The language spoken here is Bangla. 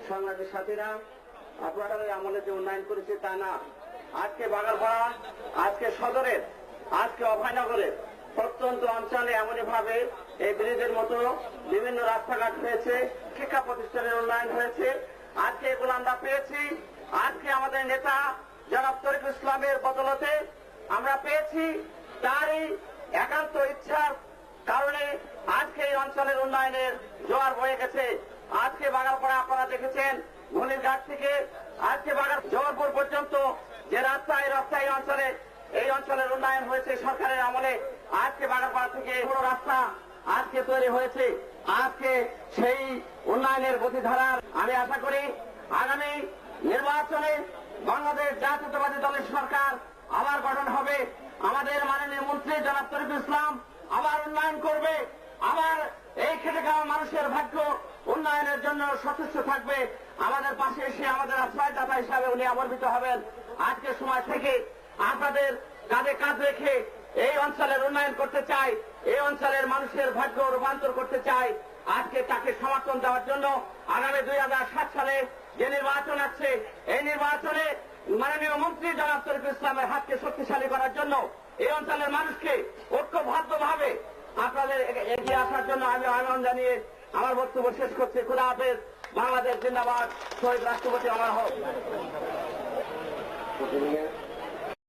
সংগ্রামের সাথীরা, আপনারা ওই আমলে যে উন্নয়ন করেছে তা না। আজকে বাগারপাড়া, আজকে সদরের, আজকে অভয়নগরের প্রত্যন্ত অঞ্চলে এমনই ভাবে এই ব্রিজের মতো বিভিন্ন রাস্তাঘাট হয়েছে, শিক্ষা প্রতিষ্ঠানের উন্নয়ন হয়েছে। আজকে এগুলো আমরা পেয়েছি। আজকে আমাদের নেতা জনাব তরিকুল ইসলামের বদলতে আমরা পেয়েছি। তারই একান্ত ইচ্ছার কারণে আজকে এই অঞ্চলের উন্নয়নের জোয়ার বয়ে গেছে। আজকে বাগারপাড়া আপনারা দেখেছেন, ঘুলিরঘাট থেকে আজকে জোয়ারপুর পর্যন্ত যে রাস্তা, এই রাস্তায় অঞ্চলে এই অঞ্চলের উন্নয়ন হয়েছে সরকারের আমলে। আজকে বাগারপাড়া থেকে বড় রাস্তা আজকে তৈরি হয়েছে। আজকে সেই উন্নয়নের গতিধারার আমি আশা করি আগামী নির্বাচনে বাংলাদেশ জাতীয়তাবাদী দলের সরকার আবার গঠন হবে। আমাদের মাননীয় মন্ত্রী জনাব তরিকুল ইসলাম আবার উন্নয়ন করবে, আবার এই খেটে খাওয়া মানুষের ভাগ্য উন্নয়নের জন্য সচেষ্ট থাকবে। আমাদের পাশে এসে আমাদের আশ্রয়দাতা হিসাবে উনি আবর্তিত হবেন। আজকের সময় থেকে আপনাদের কাঁধে কাঁধ রেখে এই অঞ্চলের উন্নয়ন করতে চাই, এই অঞ্চলের মানুষের ভাগ্য রূপান্তর করতে চাই। আজকে তাকে সমর্থন দেওয়ার জন্য আগামী 2007 সালে যে নির্বাচন আছে, এই নির্বাচনে মাননীয় মন্ত্রী জনাব তরিকুল ইসলামের হাতকে শক্তিশালী করার জন্য এই অঞ্চলের মানুষকে ঐক্যবদ্ধভাবে আপনাদের এগিয়ে আসার জন্য আমি আহ্বান জানিয়ে আমার বক্তব্য শেষ করছি। খোদা হাফেজ। বাংলাদেশ জিন্দাবাদ। শহীদ রাষ্ট্রপতি আমার হোক।